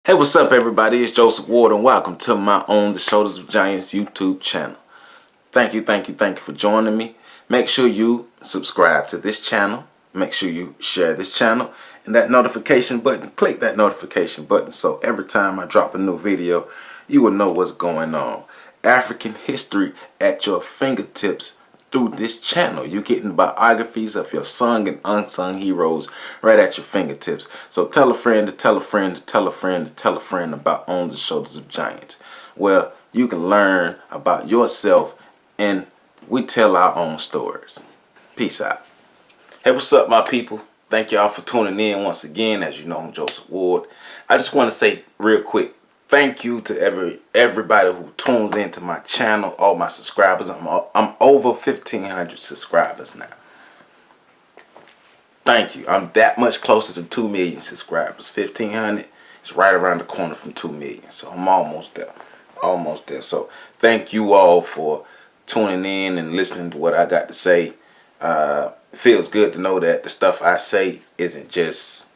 Hey, what's up, everybody? It's Joseph Ward, and welcome to my own The Shoulders of Giants YouTube channel. Thank you for joining me. Make sure you subscribe to this channel. Make sure you share this channel. And that notification button, click that notification button so every time I drop a new video, you will know what's going on. African history at your fingertips through this channel. You're getting biographies of your sung and unsung heroes right at your fingertips. So tell a friend to tell a friend to tell a friend to tell a friend about On the Shoulders of Giants, where you can learn about yourself and we tell our own stories. Peace out. Hey, what's up, my people? Thank y'all for tuning in once again. As you know, I'm Joseph Ward. I just want to say real quick, thank you to everybody who tunes into my channel, all my subscribers. I'm over 1,500 subscribers now. Thank you. I'm that much closer to 2 million subscribers. 1,500 is right around the corner from 2 million. So I'm almost there. Almost there. So thank you all for tuning in and listening to what I got to say. It feels good to know that the stuff I say isn't just,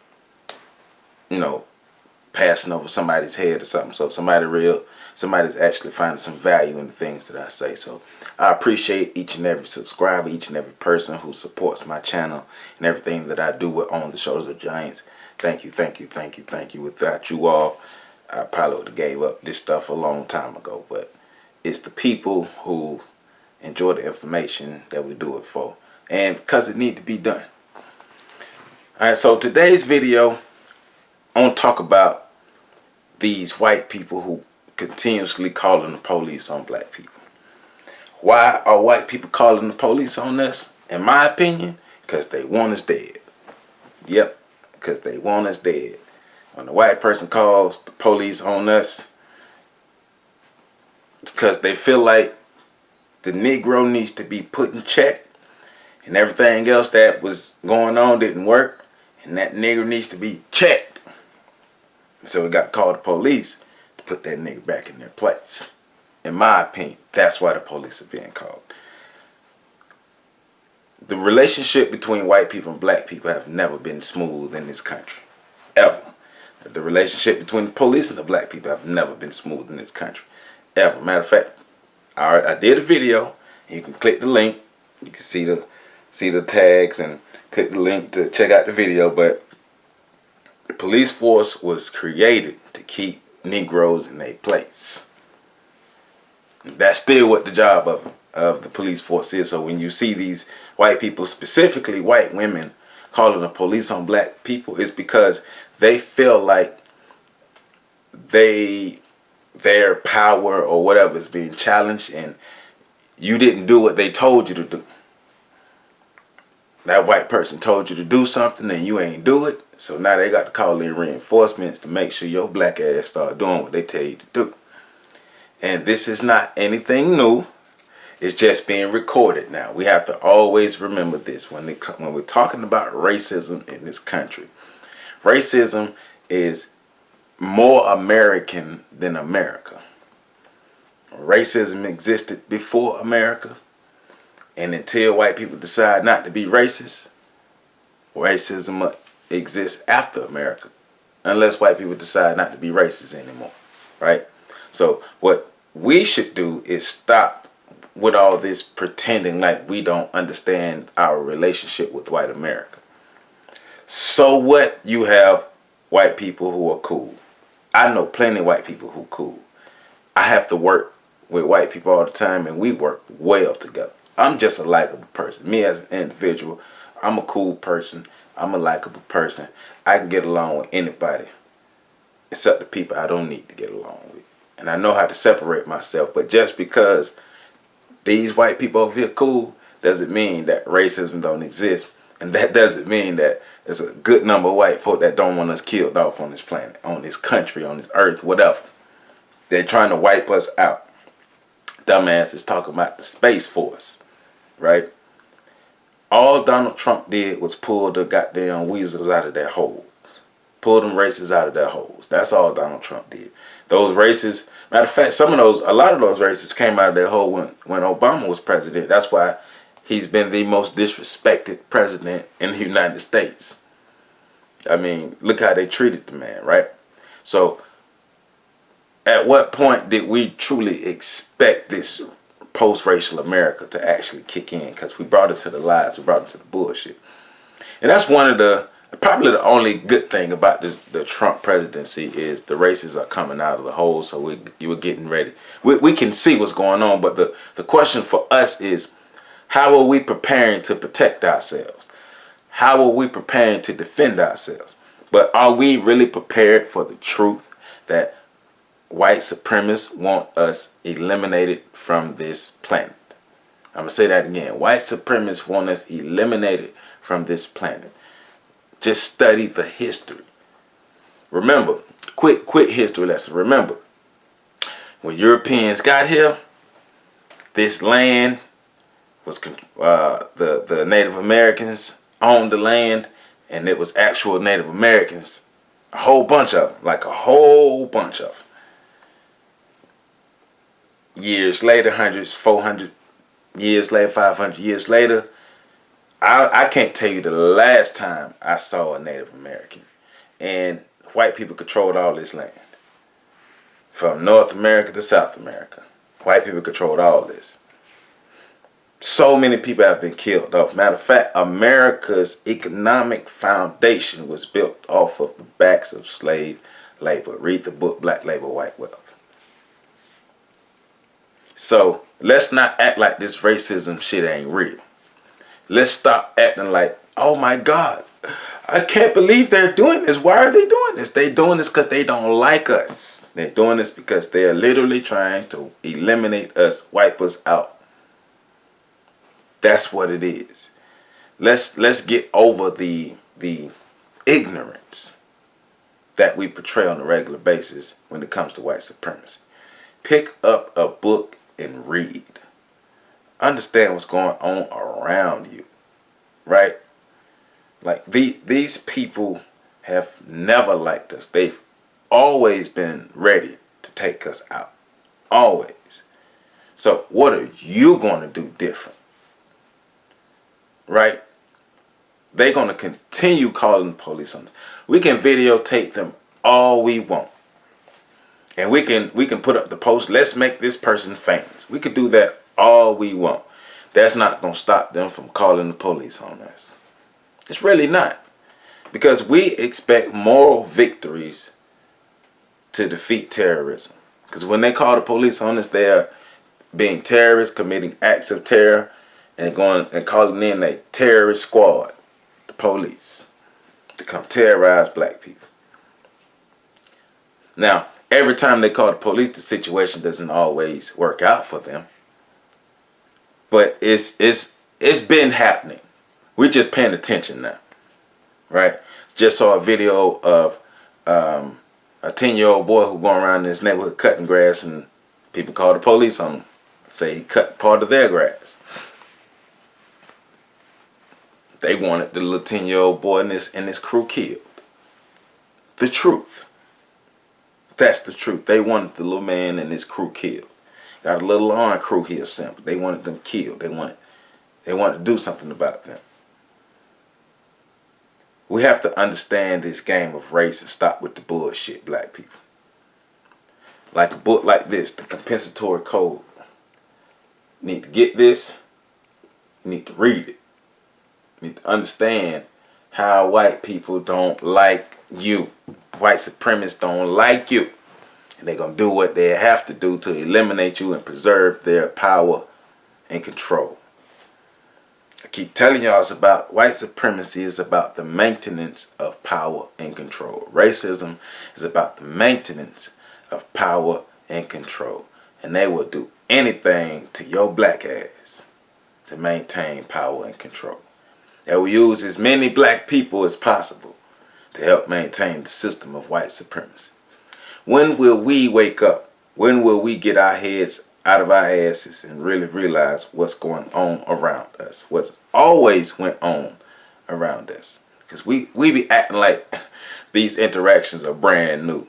passing over somebody's head or something. So somebody's actually finding some value in the things that I say. So I appreciate each and every subscriber, each and every person who supports my channel and everything that I do with On the Shoulders of Giants. Thank you. Without you all, I probably would have gave up this stuff a long time ago. But it's the people who enjoy the information that we do it for, and because it need to be done. Alright, so today's video, I want to talk about these white people who continuously calling the police on black people. Why are white people calling the police on us? In my opinion, because they want us dead. Yep, because they want us dead. When a white person calls the police on us, it's because they feel like the Negro needs to be put in check, and everything else that was going on didn't work, and that nigger needs to be checked. So we got to call the police to put that nigga back in their place. In my opinion, that's why the police are being called. The relationship between white people and black people have never been smooth in this country. Ever. The relationship between the police and the black people have never been smooth in this country. Ever. Matter of fact, I did a video. And you can click the link. You can see the tags and click the link to check out the video. But the police force was created to keep Negroes in their place. That's still what the job of the police force is. So when you see these white people, specifically white women, calling the police on black people, it's because they feel like their power or whatever is being challenged, and you didn't do what they told you to do. That white person told you to do something and you ain't do it, so now they got to call in reinforcements to make sure your black ass start doing what they tell you to do. And this is not anything new. It's just being recorded now. We have to always remember this when we're talking about racism in this country. Racism is more American than America. Racism existed before America. And until white people decide not to be racist, racism exists after America. Unless white people decide not to be racist anymore. Right? So what we should do is stop with all this pretending like we don't understand our relationship with white America. So what? You have white people who are cool. I know plenty of white people who are cool. I have to work with white people all the time, and we work well together. I'm just a likable person. Me as an individual, I'm a cool person. I'm a likable person. I can get along with anybody except the people I don't need to get along with. And I know how to separate myself. But just because these white people over here cool doesn't mean that racism don't exist. And that doesn't mean that there's a good number of white folk that don't want us killed off on this planet, on this country, on this earth, whatever. They're trying to wipe us out. Dumbass is talking about the Space Force, right? All Donald Trump did was pull the goddamn weasels out of their holes. Pull them racists out of their holes. That's all Donald Trump did. Those racists, matter of fact, a lot of those racists came out of their hole when Obama was president. That's why he's been the most disrespected president in the United States. I mean, look how they treated the man, right? So At what point did we truly expect this post-racial America to actually kick in? Because we brought it to the lies, we brought it to the bullshit. And that's one of the, probably the only good thing about the Trump presidency is the races are coming out of the hole, so you were getting ready. We can see what's going on, but the question for us is, how are we preparing to protect ourselves? How are we preparing to defend ourselves? But are we really prepared for the truth that white supremacists want us eliminated from this planet? I'm going to say that again. White supremacists want us eliminated from this planet. Just study the history. Remember, quick history lesson. Remember, when Europeans got here, this land was the Native Americans owned the land, and it was actual Native Americans, a whole bunch of them, like a whole bunch of them. Years later, hundreds, 400 years later, 500 years later, I can't tell you the last time I saw a Native American. And white people controlled all this land. From North America to South America. White people controlled all this. So many people have been killed off. Matter of fact, America's economic foundation was built off of the backs of slave labor. Read the book, Black Labor, White Wealth. So let's not act like this racism shit ain't real. Let's stop acting like, oh my God, I can't believe they're doing this. Why are they doing this? They're doing this because they don't like us. They're doing this because they're literally trying to eliminate us, wipe us out. That's what it is. Let's get over the ignorance that we portray on a regular basis when it comes to white supremacy. Pick up a book and read. Understand what's going on around you, right? Like these people have never liked us. They've always been ready to take us out, always. So what are you going to do different, right? They're going to continue calling the police on us. We can videotape them all we want, and we can put up the post, let's make this person famous. We could do that all we want. That's not going to stop them from calling the police on us. It's really not. Because we expect moral victories to defeat terrorism. Because when they call the police on us, they are being terrorists, committing acts of terror, and going and calling in a terrorist squad, the police, to come terrorize black people. Now, every time they call the police, the situation doesn't always work out for them. But it's been happening. We're just paying attention now, right? Just saw a video of a 10-year-old boy who going around in his neighborhood cutting grass, and people call the police on him, say he cut part of their grass. They wanted the little 10-year-old boy and his crew killed. The truth. That's the truth. They wanted the little man and his crew killed. Got a little lawn crew here assembled. They wanted them killed. They wanted to do something about them. We have to understand this game of race and stop with the bullshit, black people. Like a book like this, The Compensatory Code. You need to get this. You need to read it. You need to understand how white people don't like you. White supremacists don't like you. And they're going to do what they have to do to eliminate you and preserve their power and control. I keep telling y'all, it's about white supremacy is about the maintenance of power and control. Racism is about the maintenance of power and control. And they will do anything to your black ass to maintain power and control. They will use as many black people as possible to help maintain the system of white supremacy. When will we wake up? When will we get our heads out of our asses and really realize what's going on around us? What's always went on around us? Because we be acting like these interactions are brand new.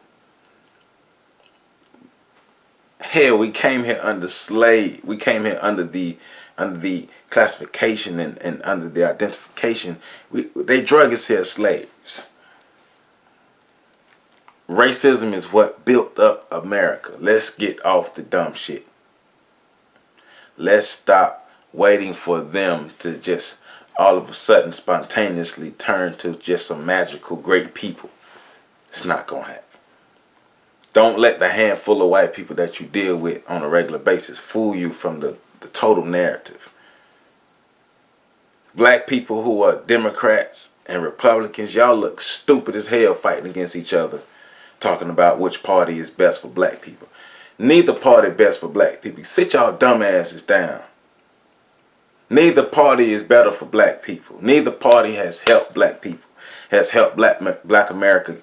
Hell, we came here under slave. We came here under the classification and under the identification. They drug us here as slaves. Racism is what built up America. Let's get off the dumb shit. Let's stop waiting for them to just all of a sudden spontaneously turn to just some magical great people. It's not going to happen. Don't let the handful of white people that you deal with on a regular basis fool you from the total narrative. Black people who are Democrats and Republicans, y'all look stupid as hell fighting against each other, talking about which party is best for black people. Neither party best for black people. Sit y'all dumb asses down. Neither party is better for black people. Neither party has helped black people, has helped black America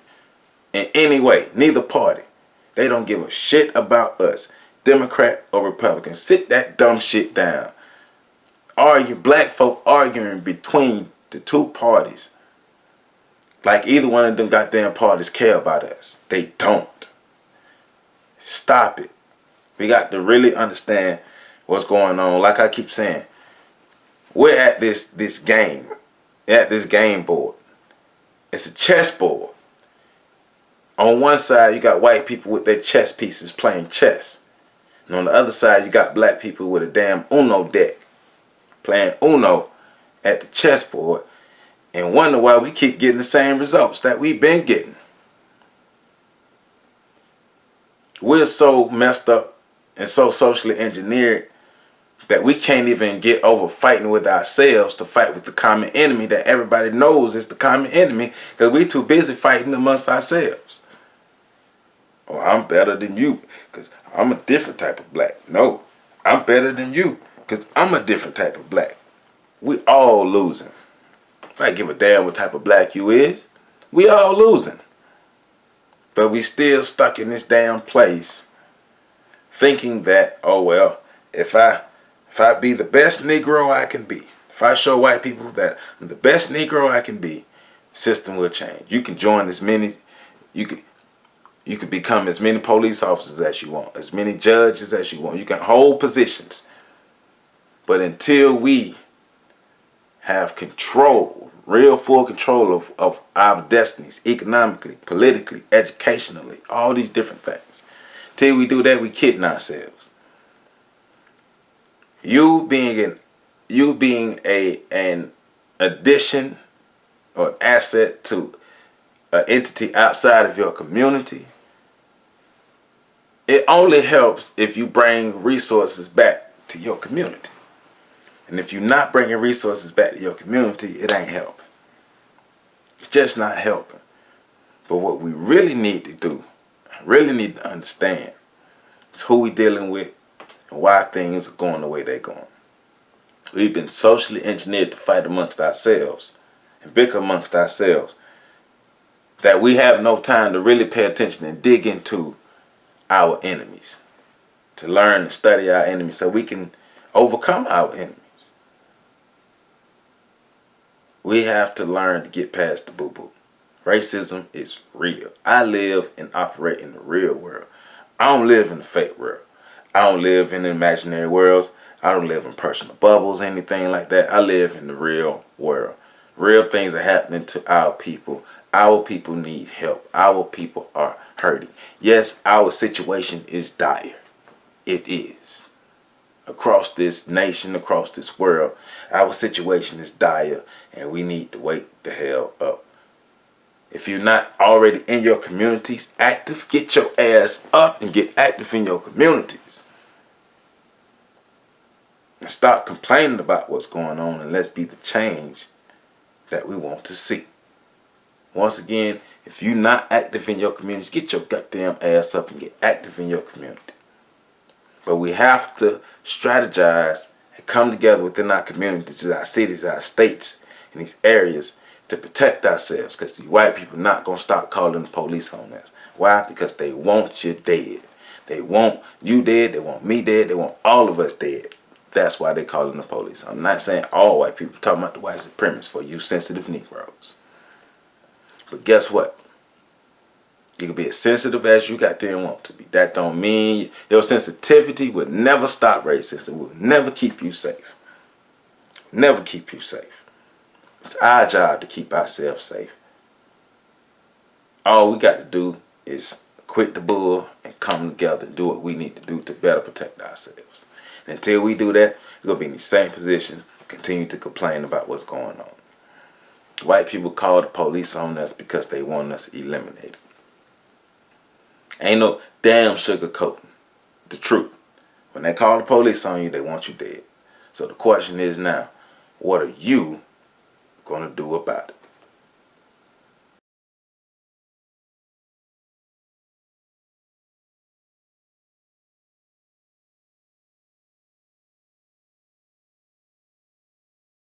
in any way. Neither party. They don't give a shit about us, Democrat or Republican. Sit that dumb shit down. Black folk arguing between the two parties. Like either one of them goddamn parties care about us. They don't. Stop it. We got to really understand what's going on. Like I keep saying, we're at this game. At this game board. It's a chessboard. On one side, you got white people with their chess pieces playing chess. And on the other side, you got black people with a damn Uno deck playing Uno at the chessboard and wonder why we keep getting the same results that we've been getting. We're so messed up and so socially engineered that we can't even get over fighting with ourselves to fight with the common enemy that everybody knows is the common enemy because we're too busy fighting amongst ourselves. Oh, I'm better than you because I'm a different type of black. No, I'm better than you because I'm a different type of black. We all losing. If I give a damn what type of black you is, we all losing. But we still stuck in this damn place thinking that, oh well, if I be the best Negro I can be, if I show white people that I'm the best Negro I can be, system will change. You can join as many, you can become as many police officers as you want, as many judges as you want. You can hold positions. But until we have control, real full control of our destinies, economically, politically, educationally, all these different things. Till we do that, we kidding ourselves. You being an addition or an asset to an entity outside of your community, it only helps if you bring resources back to your community. And if you're not bringing resources back to your community, it ain't helping. It's just not helping. But what we really need to do, really need to understand, is who we're dealing with and why things are going the way they're going. We've been socially engineered to fight amongst ourselves and bicker amongst ourselves that we have no time to really pay attention and dig into our enemies, to learn and study our enemies so we can overcome our enemies. We have to learn to get past the boo-boo. Racism is real. I live and operate in the real world. I don't live in the fake world. I don't live in the imaginary worlds. I don't live in personal bubbles, anything like that. I live in the real world. Real things are happening to our people. Our people need help. Our people are hurting. Yes, our situation is dire. It is. Across this nation, across this world, our situation is dire and we need to wake the hell up. If you're not already in your communities active, get your ass up and get active in your communities. And stop complaining about what's going on and let's be the change that we want to see. Once again, if you're not active in your communities, get your goddamn ass up and get active in your community. But we have to strategize and come together within our communities, our cities, our states, and these areas to protect ourselves. Because these white people are not going to stop calling the police on us. Why? Because they want you dead. They want you dead. They want me dead. They want all of us dead. That's why they're calling the police. I'm not saying all white people. I'm talking about the white supremacists for you sensitive Negroes. But guess what? You can be as sensitive as you goddamn want to be. That don't mean your sensitivity will never stop racism. It will never keep you safe. Never keep you safe. It's our job to keep ourselves safe. All we got to do is quit the bull and come together and do what we need to do to better protect ourselves. And until we do that, we're going to be in the same position, continue to complain about what's going on. White people call the police on us because they want us eliminated. Ain't no damn sugarcoating the truth. When they call the police on you, they want you dead. So the question is now, what are you going to do about it?